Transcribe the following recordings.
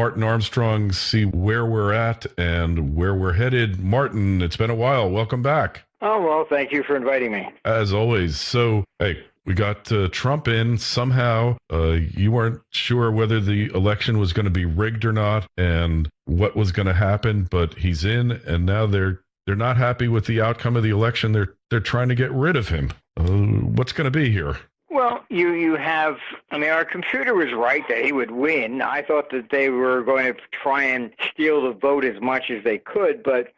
Martin Armstrong see where we're at and where we're headed. Martin, it's been a while. Welcome back. Oh, well, thank you for inviting me. As always. So, hey, we got Trump in somehow. You weren't sure whether the election was going to be rigged or not and what was going to happen, but he's in, and now they're not happy with the outcome of the election. They're trying to get rid of him. What's going to be here? Well, you have, our computer was right that he would win. I thought that they were going to try and steal the vote as much as they could, but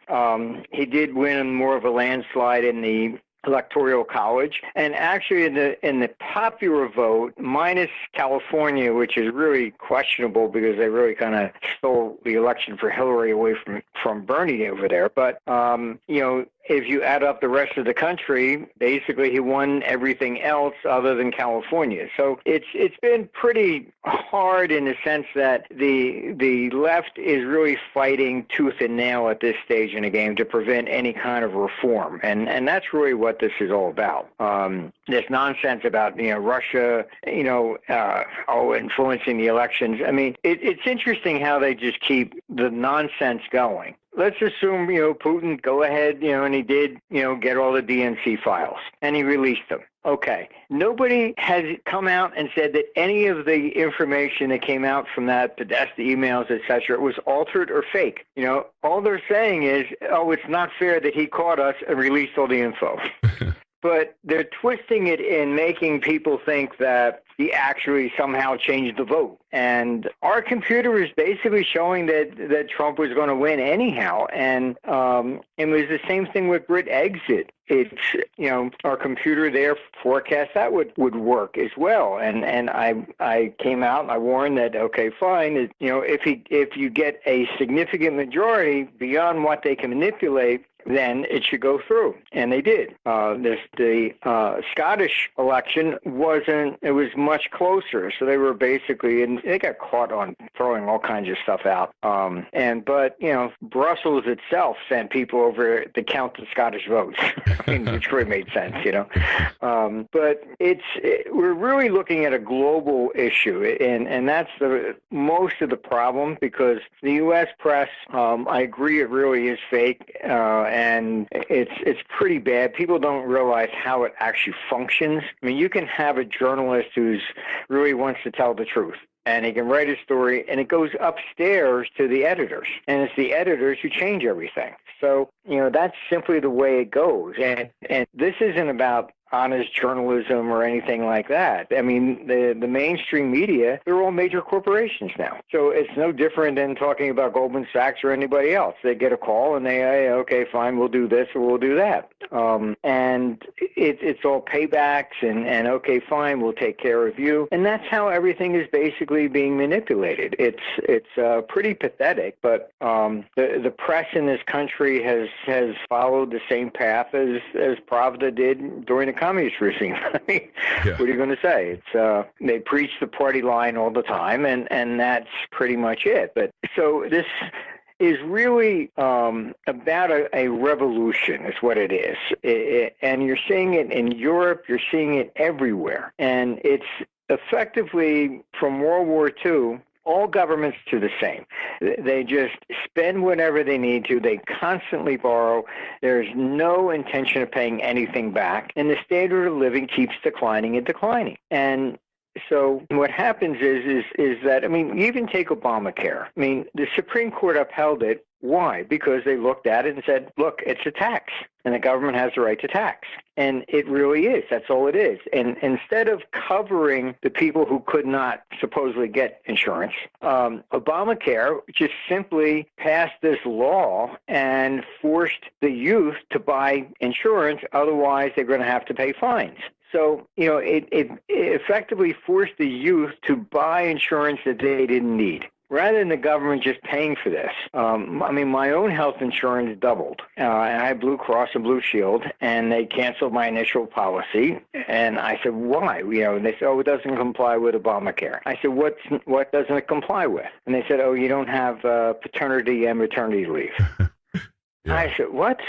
he did win more of a landslide in the Electoral College, and actually in the popular vote, minus California, which is really questionable because they really kind of stole the election for Hillary away from Bernie over there. But if you add up the rest of the country, basically he won everything else other than California. So it's been pretty hard in the sense that the left is really fighting tooth and nail at this stage in the game to prevent any kind of reform, and that's really what this is all about. This nonsense about Russia influencing the elections. It's interesting how they just keep the nonsense going. Let's assume, Putin go ahead, and he did, get all the DNC files, and he released them. Okay. Nobody has come out and said that any of the information that came out from that, the emails, et cetera, was altered or fake. All they're saying is, it's not fair that he caught us and released all the info. But they're twisting it in making people think that he actually somehow changed the vote. And our computer is basically showing that Trump was going to win anyhow. And it was the same thing with Brit exit. It's, our computer there forecast that would work as well. And I came out and I warned that, okay, fine. If you get a significant majority beyond what they can manipulate, then it should go through. And they did. The Scottish election it was much closer. So they were basically, and they got caught on throwing all kinds of stuff out. But Brussels itself sent people over to count the Scottish votes, which really made sense, But we're really looking at a global issue. And that's most of the problem, because the U.S. press, I agree, it really is fake. And it's pretty bad. People don't realize how it actually functions. You can have a journalist who's really wants to tell the truth, and he can write a story, and it goes upstairs to the editors, and it's the editors who change everything. So, that's simply the way it goes. And this isn't about honest journalism or anything like that. The mainstream media, they're all major corporations now. So it's no different than talking about Goldman Sachs or anybody else. They get a call and they say, okay, fine, we'll do this or we'll do that. And it's all paybacks and okay, fine, we'll take care of you. And that's how everything is basically being manipulated. It's pretty pathetic, but the press in this country has followed the same path as Pravda did during the communist regime. What are you going to say? It's they preach the party line all the time, and that's pretty much it. But so this is really about a revolution, is what it is. And you're seeing it in Europe, you're seeing it everywhere. And it's effectively from World War II, all governments do the same. They just spend whatever they need to. They constantly borrow. There's no intention of paying anything back. And the standard of living keeps declining and declining. And so what happens is that, you even take Obamacare. The Supreme Court upheld it. Why? Because they looked at it and said, look, it's a tax, and the government has the right to tax. And it really is. That's all it is. And instead of covering the people who could not supposedly get insurance, Obamacare just simply passed this law and forced the youth to buy insurance. Otherwise, they're going to have to pay fines. So, it effectively forced the youth to buy insurance that they didn't need, rather than the government just paying for this. My own health insurance doubled. And I had Blue Cross and Blue Shield, and they canceled my initial policy. And I said, why? And they said, it doesn't comply with Obamacare. I said, what doesn't it comply with? And they said, you don't have paternity and maternity leave. Yeah. I said, what?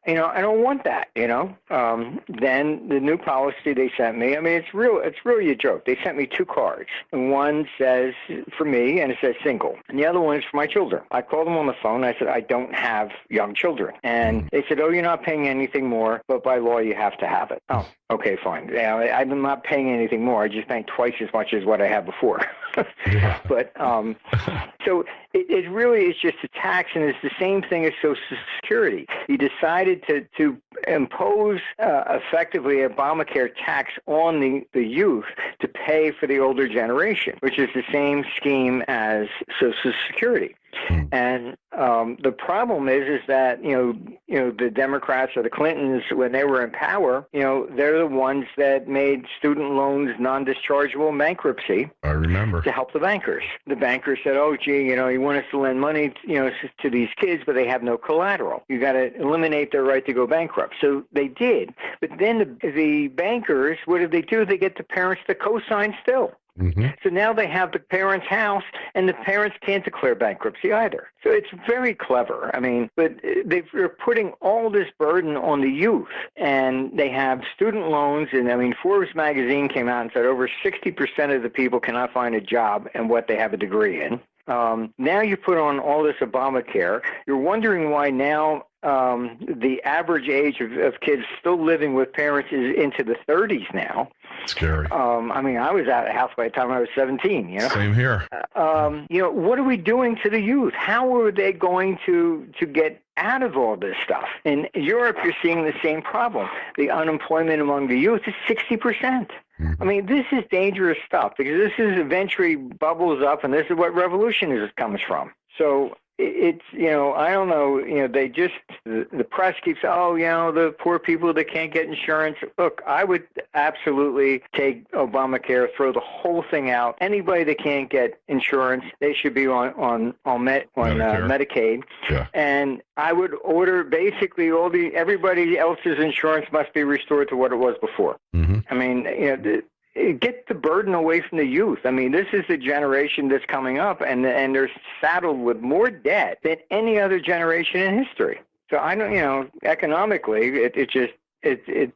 I don't want that, Then the new policy they sent me, it's really a joke. They sent me 2 cards. One says for me, and it says single. And the other one is for my children. I called them on the phone. I said, I don't have young children. And they said, oh, you're not paying anything more, but by law you have to have it. Oh, okay, fine. Yeah, I'm not paying anything more. I just paying twice as much as what I had before. Yeah. But so it really is just a tax, and it's the same thing as Social Security. You decided to impose effectively Obamacare tax on the youth to pay for the older generation, which is the same scheme as Social Security. And the problem is that the Democrats or the Clintons, when they were in power, they're the ones that made student loans non-dischargeable in bankruptcy. I remember. To help the bankers. The bankers said, "Oh, gee, you want us to lend money, to these kids, but they have no collateral. You got to eliminate their right to go bankrupt." So they did. But then the bankers, what did they do? They get the parents to co-sign still. Mm-hmm. So now they have the parents' house, and the parents can't declare bankruptcy either. So it's very clever. But they're putting all this burden on the youth, and they have student loans. And Forbes magazine came out and said over 60% of the people cannot find a job and what they have a degree in. Now you put on all this Obamacare. You're wondering why now the average age of kids still living with parents is into the 30s now. Scary. I was out of the house by the time I was 17, Same here. What are we doing to the youth? How are they going to get out of all this stuff? In Europe, you're seeing the same problem. The unemployment among the youth is 60%. This is dangerous stuff because this is eventually bubbles up, and this is what revolution comes from. So it's, I don't know, they just, the press keeps, the poor people that can't get insurance. Look, I would absolutely take Obamacare, throw the whole thing out. Anybody that can't get insurance, they should be on Medicaid. Yeah. And I would order basically everybody else's insurance must be restored to what it was before. Mm-hmm. Get the burden away from the youth. This is the generation that's coming up, and they're saddled with more debt than any other generation in history. So I don't, economically, it's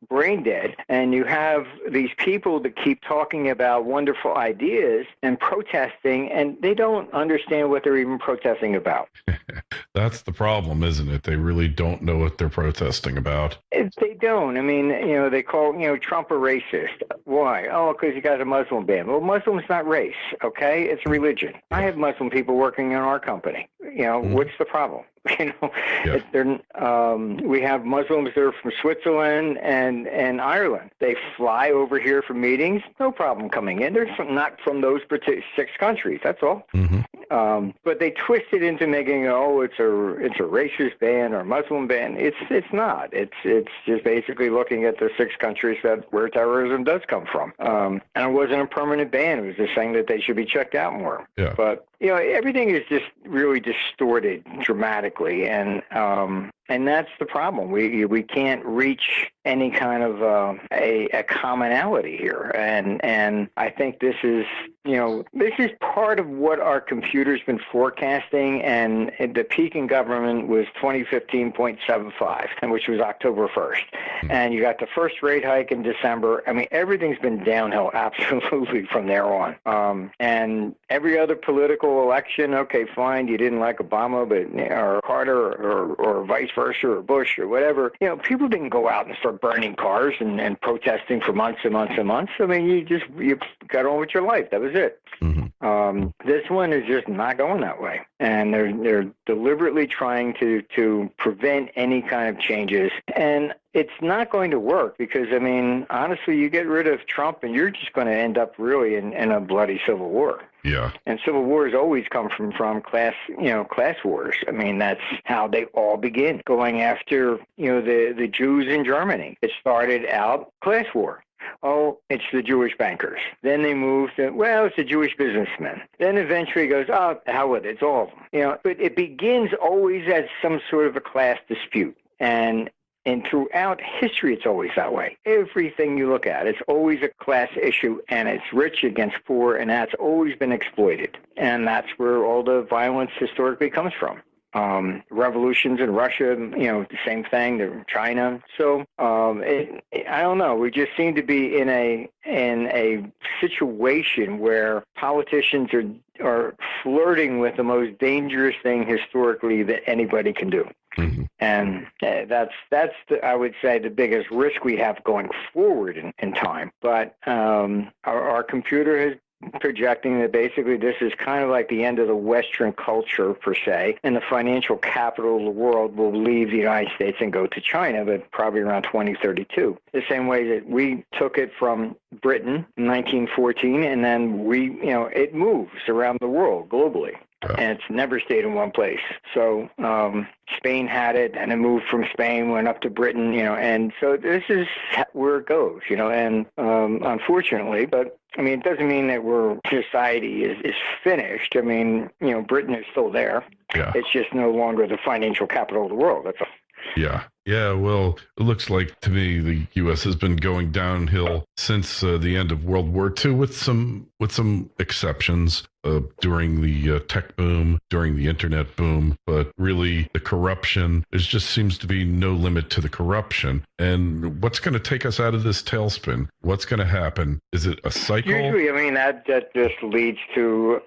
brain dead, and you have these people that keep talking about wonderful ideas and protesting, and they don't understand what they're even protesting about. That's the problem, isn't it? They really don't know what they're protesting about. They don't. They call, Trump a racist. Why? Oh, because he got a Muslim ban. Well, Muslim's not race, okay? It's a religion. Yeah. I have Muslim people working in our company. What's the problem? Yeah. We have Muslims that are from Switzerland and Ireland. They fly over here for meetings, no problem coming in. They're not from those 6 countries. That's all. Mm-hmm. But they twist it into making it's a racist ban or Muslim ban. It's not. It's just basically looking at the 6 countries where terrorism does come from. And it wasn't a permanent ban. It was just saying that they should be checked out more. Yeah. But everything is just really distorted dramatically, and that's the problem. We can't reach any kind of a commonality here, and I think this is part of what our computer's been forecasting, and the peak in government was 2015.75, which was October 1st, and you got the first rate hike in December. Everything's been downhill absolutely from there on, and every other political election, okay, fine, you didn't like Obama, or Carter, or vice versa, or Bush, or whatever. People didn't go out and start burning cars and protesting for months and months and months. You got on with your life. That was it. Mm-hmm. This one is just not going that way, and they're deliberately trying to prevent any kind of changes, and it's not going to work because, honestly, you get rid of Trump and you're just going to end up really in a bloody civil war. Yeah. And civil wars always come from class wars. That's how they all begin, going after, the Jews in Germany. It started out class war. Oh, it's the Jewish bankers. Then they moved to, it's the Jewish businessmen. Then eventually it goes, the hell with it, it's all of them. But it begins always as some sort of a class dispute. And throughout history, it's always that way. Everything you look at, it's always a class issue, and it's rich against poor, and that's always been exploited. And that's where all the violence historically comes from. revolutions in Russia, the same thing, China. So I don't know. We just seem to be in a situation where politicians are flirting with the most dangerous thing historically that anybody can do. Mm-hmm. And that's I would say, the biggest risk we have going forward in time. But our computer is projecting that basically this is kind of like the end of the Western culture, per se, and the financial capital of the world will leave the United States and go to China, but probably around 2032. The same way that we took it from Britain in 1914, and then it moves around the world globally. And it's never stayed in one place. So Spain had it, and it moved from Spain, went up to Britain, and so this is where it goes, and unfortunately, but it doesn't mean that society is finished. Britain is still there. Yeah. It's just no longer the financial capital of the world. That's all. Yeah. Yeah, well, it looks like to me the U.S. has been going downhill since the end of World War II, with some exceptions during the tech boom, during the internet boom. But really, the corruption, there just seems to be no limit to the corruption. And what's going to take us out of this tailspin? What's going to happen? Is it a cycle? Usually, that just leads to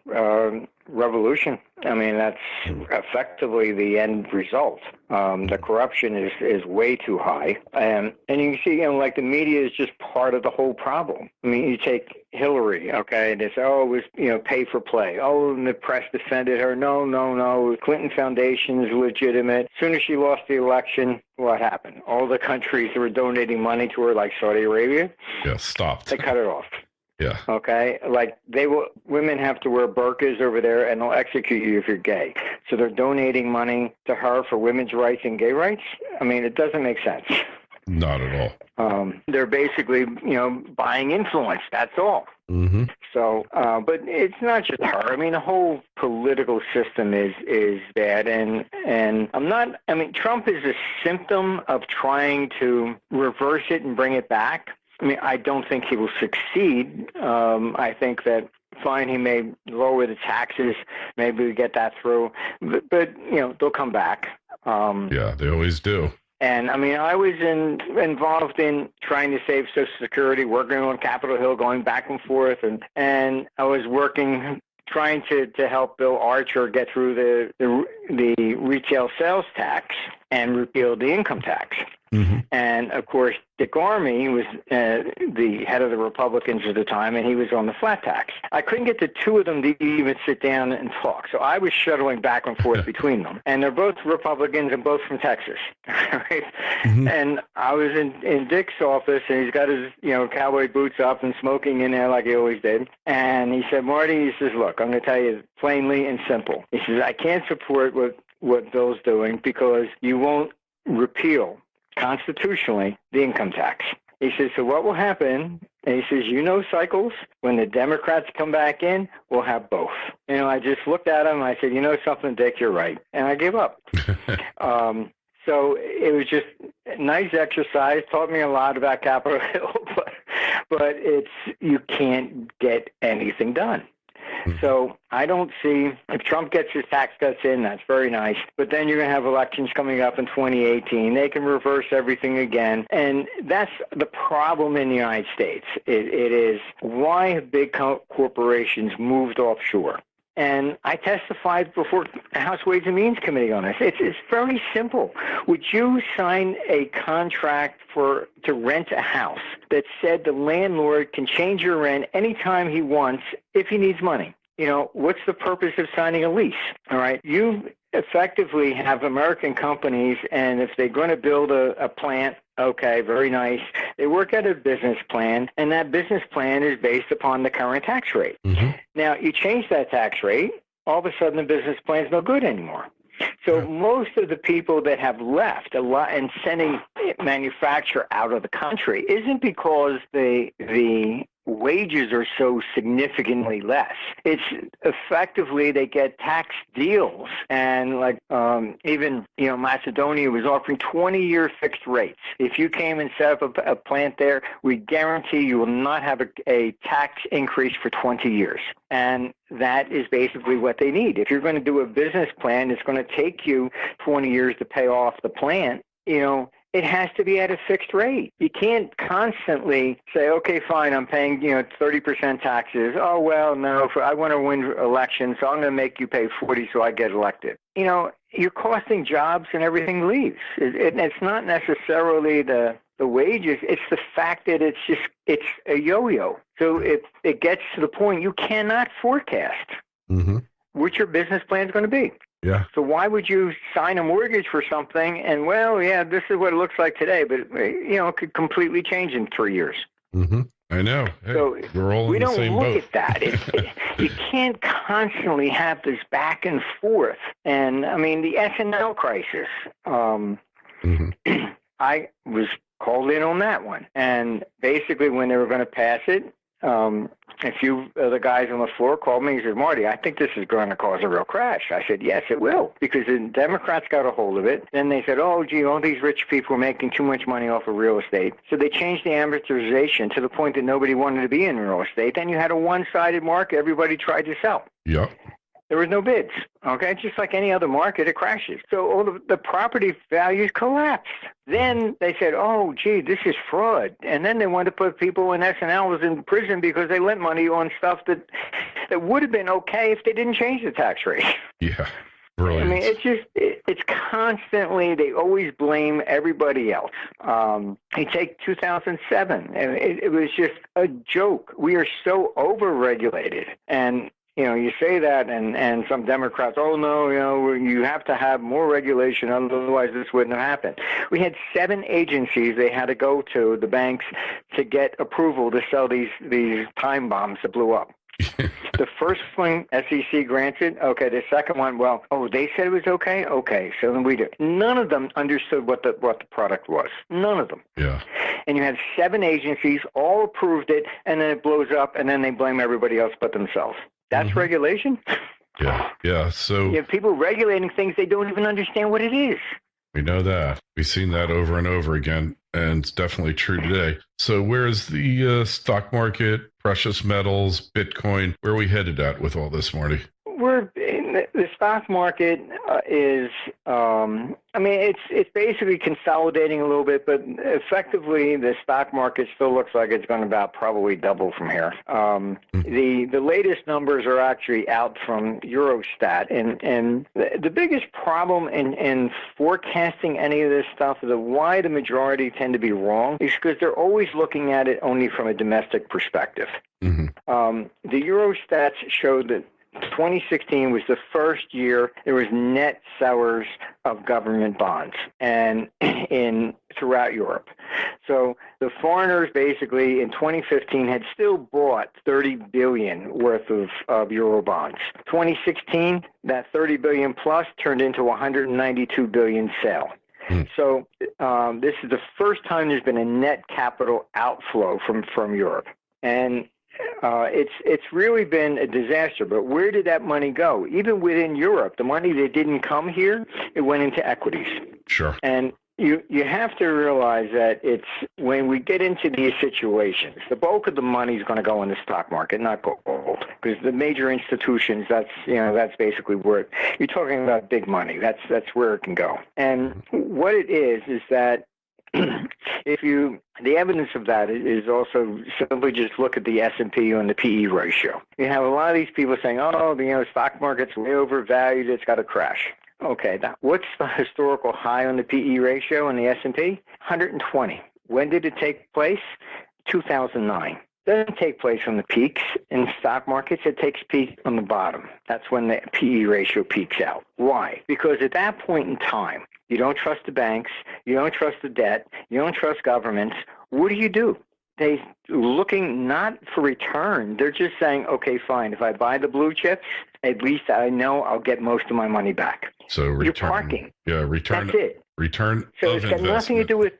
revolution. That's effectively the end result. The corruption is way too high. And you can see, like, the media is just part of the whole problem. You take Hillary, okay, and they say, it was, pay for play. Oh, and the press defended her. No. Clinton Foundation is legitimate. As soon as she lost the election, what happened? All the countries that were donating money to her, like Saudi Arabia, stopped. They cut it off. Yeah. Okay. Like women have to wear burqas over there, and they'll execute you if you're gay. So they're donating money to her for women's rights and gay rights. It doesn't make sense. Not at all. They're basically, buying influence. That's all. Mm-hmm. So, but it's not just her. The whole political system is bad, and Trump is a symptom of trying to reverse it and bring it back. I don't think he will succeed. I think that, fine, he may lower the taxes. Maybe we get that through. But they'll come back. Yeah, they always do. And, I was involved in trying to save Social Security, working on Capitol Hill, going back and forth. And I was trying to help Bill Archer get through the retail sales tax and repeal the income tax. Mm-hmm. And, of course, Dick Armey was the head of the Republicans at the time, and he was on the flat tax. I couldn't get the two of them to even sit down and talk, so I was shuttling back and forth between them. And they're both Republicans and both from Texas. Right? Mm-hmm. And I was in Dick's office, and he's got his cowboy boots up and smoking in there like he always did. And he said, Marty, he says, look, I'm going to tell you plainly and simple. He says, I can't support what Bill's doing because you won't repeal constitutionally the income tax. He says, so what will happen? And he says, cycles, when the Democrats come back in, we'll have both. I just looked at him and I said, something, Dick, you're right. And I gave up. So it was just a nice exercise, taught me a lot about Capitol Hill, but you can't get anything done. So I don't see, if Trump gets his tax cuts in, that's very nice. But then you're going to have elections coming up in 2018. They can reverse everything again. And that's the problem in the United States. It is why have big corporations moved offshore? And I testified before the House Ways and Means Committee on this. It's very simple. Would you sign a contract to rent a house that said the landlord can change your rent anytime he wants if he needs money? What's the purpose of signing a lease? All right. You effectively have American companies, and if they're going to build a plant, okay, very nice. They work out a business plan, and that business plan is based upon the current tax rate. Mm-hmm. Now, you change that tax rate, all of a sudden the business plan is no good anymore. So most of the people that have left a lot and sending manufacture out of the country isn't because the wages are so significantly less. It's effectively they get tax deals, and like even Macedonia was offering 20-year fixed rates. If you came and set up a plant there, we guarantee you will not have a tax increase for 20 years. And that is basically what they need. If you're going to do a business plan, it's going to take you 20 years to pay off the plant. It has to be at a fixed rate. You can't constantly say, okay, fine, I'm paying 30% taxes. Oh, well, no, I want to win elections, so I'm going to make you pay 40 so I get elected. You're costing jobs and everything leaves. It's not necessarily the wages. It's the fact that it's a yo-yo. So it gets to the point you cannot forecast what your business plan is going to be. Yeah. So why would you sign a mortgage for something and, this is what it looks like today, but, it could completely change in 3 years. I know. Hey, so we're all in the same boat. We don't look at that. You can't constantly have this back and forth. And, I mean, the S&L crisis, I was called in on that one. And basically when they were going to pass it, a few of the guys on the floor called me and said, Marty, I think this is going to cause a real crash. I said, yes, it will, because the Democrats got a hold of it. Then they said, oh, gee, all these rich people are making too much money off of real estate. So they changed the amortization to the point that nobody wanted to be in real estate. Then you had a one-sided market. Everybody tried to sell. Yep. There was no bids. Okay, just like any other market, it crashes. So all the property values collapsed. Then they said, "Oh, gee, this is fraud." And then they wanted to put people in S&Ls in prison because they lent money on stuff that would have been okay if they didn't change the tax rate. Yeah, brilliant. I mean, it's constantly, they always blame everybody else. You take 2007, and it was just a joke. We are so overregulated, and you say that, and some Democrats, oh, no, you have to have more regulation, otherwise this wouldn't have happened. We had 7 agencies they had to go to, the banks, to get approval to sell these time bombs that blew up. The first one, SEC granted. Okay, the second one, they said it was okay? Okay, so then we did. None of them understood what the product was. None of them. Yeah. And you had 7 agencies, all approved it, and then it blows up, and then they blame everybody else but themselves. That's regulation? Yeah. So you have people regulating things they don't even understand what it is. We know that. We've seen that over and over again, and it's definitely true today. So where's the stock market, precious metals, Bitcoin? Where are we headed at with all this, Marty? We're in the stock market is, it's basically consolidating a little bit, but effectively the stock market still looks like it's going to about probably double from here. The latest numbers are actually out from Eurostat, and the biggest problem in forecasting any of this stuff, why the majority tend to be wrong, is because they're always looking at it only from a domestic perspective. The Eurostats showed that 2016 was the first year there was net sellers of government bonds and throughout Europe. So the foreigners basically in 2015 had still bought 30 billion worth of euro bonds. 2016, that 30 billion plus turned into 192 billion sale. So this is the first time there's been a net capital outflow from Europe. And it's really been a disaster. But where did that money go? Even within Europe, the money that didn't come here, it went into equities. Sure. And you have to realize that it's when we get into these situations, the bulk of the money is going to go in the stock market, not gold, because the major institutions, that's basically where you're talking about big money. That's where it can go. And what it is that the evidence of that is also simply just look at the S&P and the PE ratio. You have a lot of these people saying, the stock market's way overvalued, it's got to crash. Okay, now what's the historical high on the PE ratio in the S&P? 120. When did it take place? 2009. Doesn't take place on the peaks in stock markets. It takes peak on the bottom. That's when the PE ratio peaks out. Why? Because at that point in time, you don't trust the banks, you don't trust the debt, you don't trust governments. What do? They're looking not for return. They're just saying, okay, fine, if I buy the blue chips, at least I know I'll get most of my money back. So return. You're parking. Yeah, return. That's it. Return So of it's got nothing to investment. do with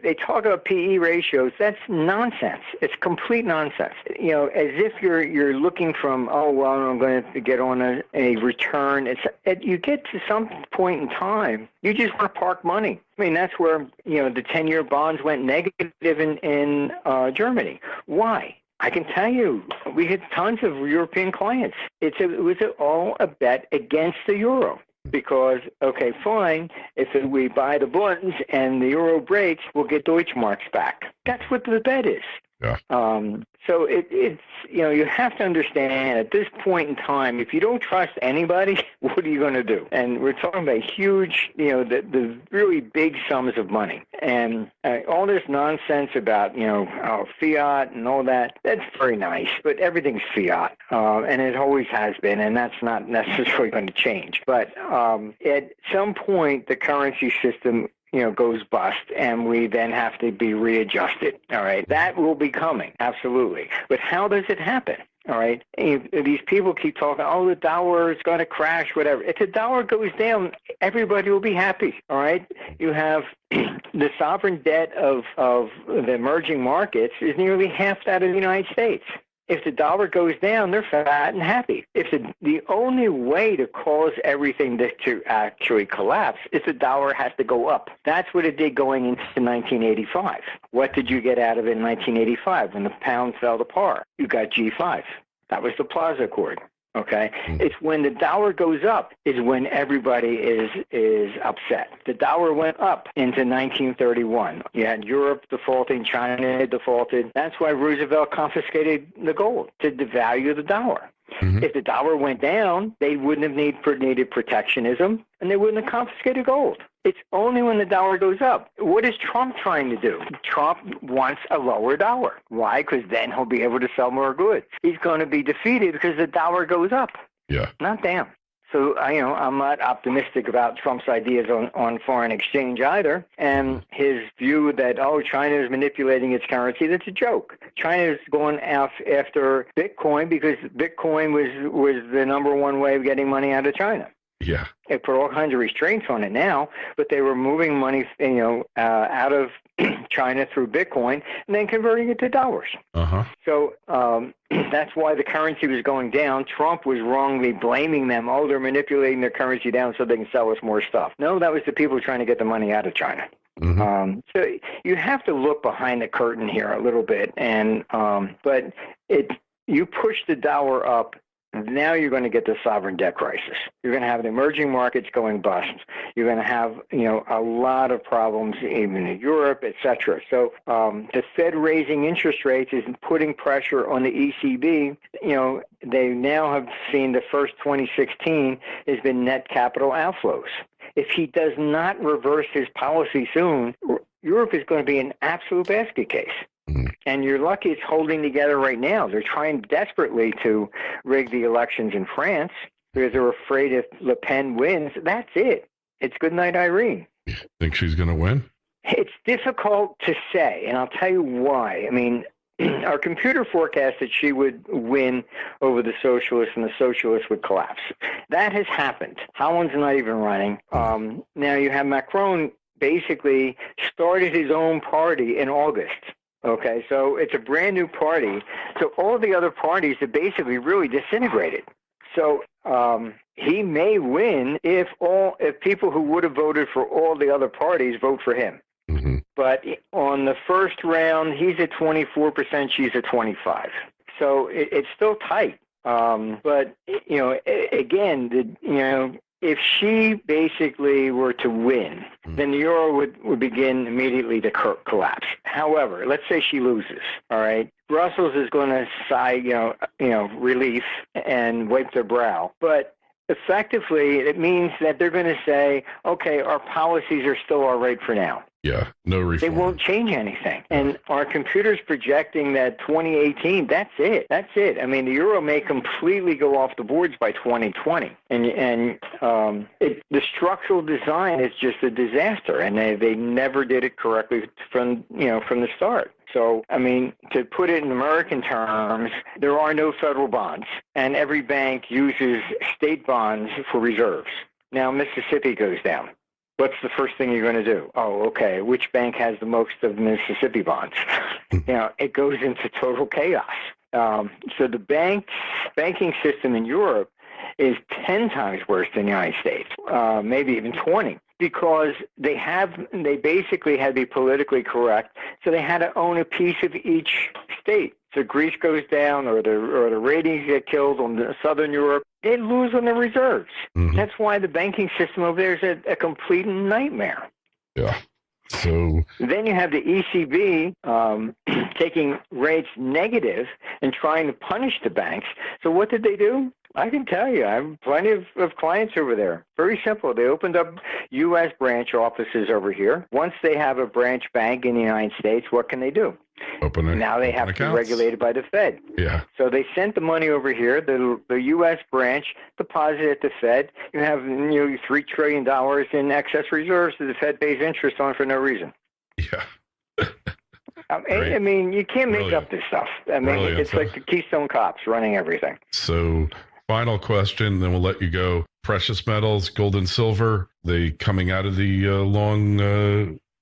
they talk about PE ratios. That's nonsense. It's complete nonsense. As if you're looking from, oh, well, I'm going to get on a return. You get to some point in time, you just want to park money. I mean, that's where, the 10-year bonds went negative in Germany. Why? I can tell you, we had tons of European clients. It was all a bet against the euro. Because, okay, fine, if we buy the bonds and the euro breaks, we'll get Deutschmarks back. That's what the bet is. Yeah. So it's, you have to understand at this point in time, if you don't trust anybody, what are you going to do? And we're talking about huge, the really big sums of money. And all this nonsense about, fiat and all that, that's very nice, but everything's fiat. And it always has been, and that's not necessarily going to change. But at some point, the currency system goes bust, and we then have to be readjusted. All right, that will be coming, absolutely. But how does it happen? All right, these people keep talking, oh, the dollar is going to crash, whatever. If the dollar goes down, everybody will be happy. All right, you have the sovereign debt of the emerging markets is nearly half that of the United States. If the dollar goes down, they're fat and happy. If the only way to cause everything to actually collapse is the dollar has to go up. That's what it did going into 1985. What did you get out of it in 1985 when the pound fell to par? You got G5. That was the Plaza Accord. Okay, it's when the dollar goes up is when everybody is upset. The dollar went up into 1931. You had Europe defaulting, China defaulted. That's why Roosevelt confiscated the gold to devalue the dollar. Mm-hmm. If the dollar went down, they wouldn't have needed protectionism, and they wouldn't have confiscated gold. It's only when the dollar goes up. What is Trump trying to do? Trump wants a lower dollar. Why? Because then he'll be able to sell more goods. He's going to be defeated because the dollar goes up. Yeah. Not down. So, I'm not optimistic about Trump's ideas on foreign exchange either. And his view that, China is manipulating its currency, that's a joke. China is going after Bitcoin because Bitcoin was the number one way of getting money out of China. Yeah. They put all kinds of restraints on it now, but they were moving money, out of China through Bitcoin and then converting it to dollars. Uh-huh. So that's why the currency was going down. Trump was wrongly blaming them. Oh, they're manipulating their currency down so they can sell us more stuff. No, that was the people trying to get the money out of China. Mm-hmm. So you have to look behind the curtain here a little bit, and but you push the dollar up. Now you're going to get the sovereign debt crisis. You're going to have the emerging markets going bust. You're going to have, a lot of problems even in Europe, et cetera. So the Fed raising interest rates is putting pressure on the ECB. They now have seen the first 2016 has been net capital outflows. If he does not reverse his policy soon, Europe is going to be an absolute basket case. And you're lucky it's holding together right now. They're trying desperately to rig the elections in France because they're afraid if Le Pen wins, that's it. It's good night, Irene. You think she's going to win? It's difficult to say, and I'll tell you why. I mean, our computer forecast that she would win over the socialists and the socialists would collapse. That has happened. Holland's not even running. Now you have Macron basically started his own party in August. Okay, so it's a brand new party. So all the other parties have basically really disintegrated. So he may win if people who would have voted for all the other parties vote for him. Mm-hmm. But on the first round, he's at 24%, she's at 25%. So it's still tight. But again, if she basically were to win, then the euro would begin immediately to collapse. However, let's say she loses, all right? Brussels is going to sigh, relief and wipe their brow. But effectively, it means that they're going to say, okay, our policies are still all right for now. Yeah, no reform. They won't change anything. And our computer's projecting that 2018, that's it. That's it. I mean, the euro may completely go off the boards by 2020. And the structural design is just a disaster, and they never did it correctly from the start. So, I mean, to put it in American terms, there are no federal bonds, and every bank uses state bonds for reserves. Now, Mississippi goes down. what's the first thing you're going to do? Oh, okay, which bank has the most of Mississippi bonds? It goes into total chaos. So the banking system in Europe is 10 times worse than the United States, maybe even 20, because they basically had to be politically correct, so they had to own a piece of each state. So Greece goes down, or the ratings get killed on Southern Europe, they lose on the reserves. Mm-hmm. That's why the banking system over there is a complete nightmare. Yeah. So then you have the ECB taking rates negative and trying to punish the banks. So what did they do? I can tell you, I have plenty of clients over there. Very simple. They opened up U.S. branch offices over here. Once they have a branch bank in the United States, what can they do? Now they have to be regulated by the Fed. Yeah. So they sent the money over here. The U.S. branch deposited at the Fed. You have $3 trillion in excess reserves that the Fed pays interest on for no reason. Yeah. I mean, you can't make up this stuff. I mean, it's like the Keystone Cops running everything. So, final question, then we'll let you go. Precious metals, gold and silver, they coming out of the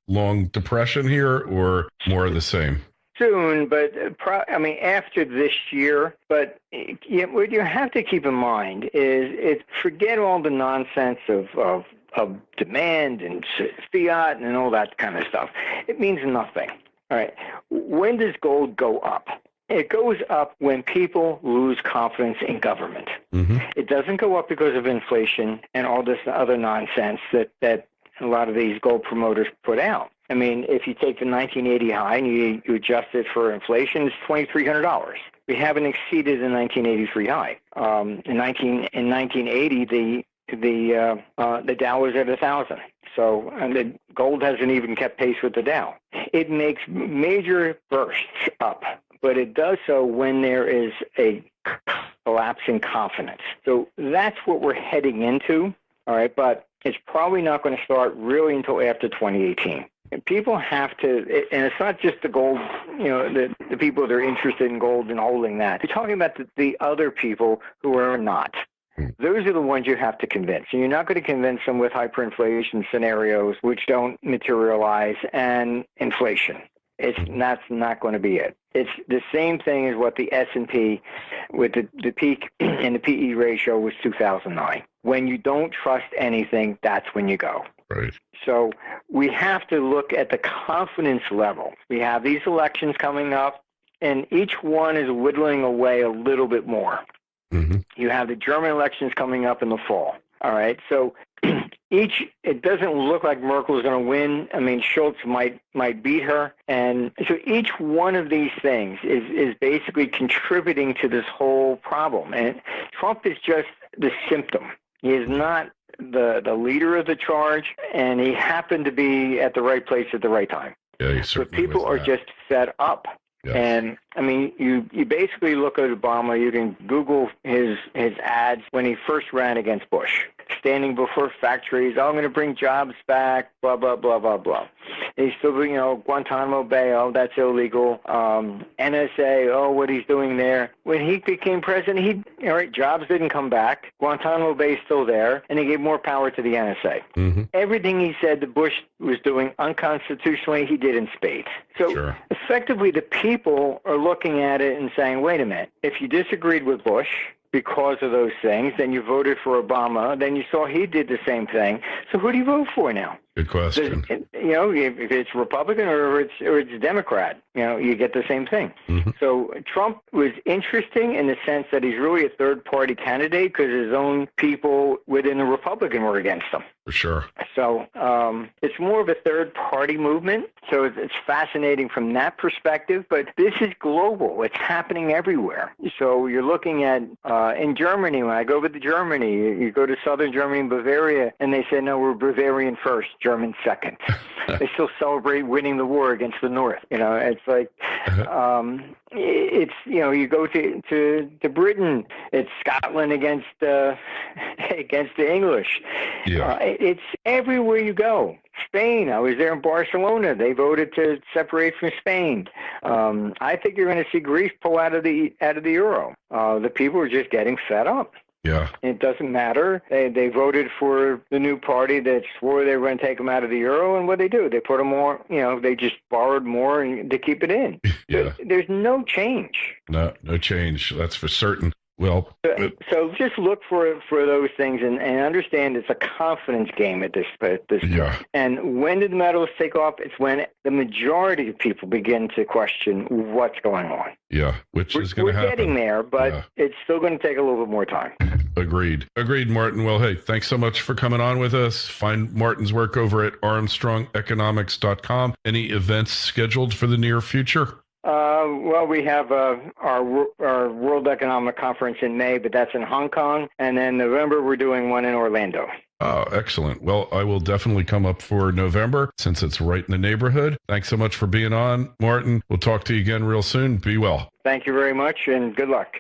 long depression here, or more of the same? Soon, but after this year. But what you have to keep in mind is forget all the nonsense of demand and fiat and all that kind of stuff. It means nothing. All right. When does gold go up? It goes up when people lose confidence in government. Mm-hmm. It doesn't go up because of inflation and all this other nonsense that a lot of these gold promoters put out. I mean, if you take the 1980 high and you adjust it for inflation, it's $2,300. We haven't exceeded the 1983 high. In 1980, the Dow was at 1,000. So, and the gold hasn't even kept pace with the Dow. It makes major bursts up, but it does so when there is a collapse in confidence. So that's what we're heading into, all right, but it's probably not going to start really until after 2018. And people have to, and it's not just the gold, the people that are interested in gold and holding that. You're talking about the other people who are not. Those are the ones you have to convince. And you're not going to convince them with hyperinflation scenarios, which don't materialize, and inflation. That's not going to be it. It's the same thing as what the S&P, with the peak in the PE ratio was 2009. When you don't trust anything, that's when you go. Right. So we have to look at the confidence level. We have these elections coming up, and each one is whittling away a little bit more. Mm-hmm. You have the German elections coming up in the fall. All right. So it doesn't look like Merkel is going to win. I mean, Schultz might beat her. And so each one of these things is basically contributing to this whole problem. And Trump is just the symptom. He is not the leader of the charge, and he happened to be at the right place at the right time. Yeah, but people are just fed up. Yes. And I mean, you basically look at Obama. You can Google his ads when he first ran against Bush, standing before factories. Oh, I'm going to bring jobs back. Blah blah blah blah blah. And he's still, Guantanamo Bay. Oh, that's illegal. NSA. Oh, what he's doing there. When he became president, jobs didn't come back. Guantanamo Bay is still there, and he gave more power to the NSA. Mm-hmm. Everything he said that Bush was doing unconstitutionally, he did in spades. So effectively, the people are looking at it and saying, wait a minute, if you disagreed with Bush because of those things, then you voted for Obama, then you saw he did the same thing. So who do you vote for now? Good question. If it's Republican or it's Democrat, you get the same thing. Mm-hmm. So Trump was interesting in the sense that he's really a third-party candidate because his own people within the Republican were against him. For sure. So it's more of a third-party movement. So it's fascinating from that perspective. But this is global. It's happening everywhere. So you're looking at in Germany. When I go over to Germany, you go to southern Germany and Bavaria, and they say, no, we're Bavarian first, German second. They still celebrate winning the war against the North. It's like you go to Britain, it's Scotland against the English. Yeah. It's everywhere you go. Spain, I was there in Barcelona. They voted to separate from Spain. I think you're going to see Greece pull out of the euro. The people are just getting fed up. Yeah. It doesn't matter. They voted for the new party that swore they were going to take them out of the euro, and what they do, they put them more, they just borrowed more to keep it in. Yeah. There's no change. No change. That's for certain. Well, so just look for those things and understand it's a confidence game at this point. Yeah. And when did the metals take off? It's when the majority of people begin to question what's going on. Yeah, which is going to happen. We're getting there, but it's still going to take a little bit more time. Agreed, Martin. Well, hey, thanks so much for coming on with us. Find Martin's work over at ARMSTRONG-Economics.com. Any events scheduled for the near future? Well, we have our World Economic Conference in May, but that's in Hong Kong. And then November, we're doing one in Orlando. Oh, excellent. Well, I will definitely come up for November since it's right in the neighborhood. Thanks so much for being on, Martin. We'll talk to you again real soon. Be well. Thank you very much, and good luck.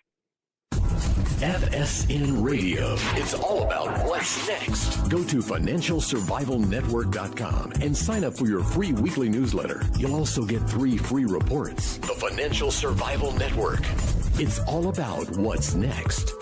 FSN Radio. It's all about what's next. Go to FinancialSurvivalNetwork.com and sign up for your free weekly newsletter. You'll also get 3 free reports. The Financial Survival Network. It's all about what's next.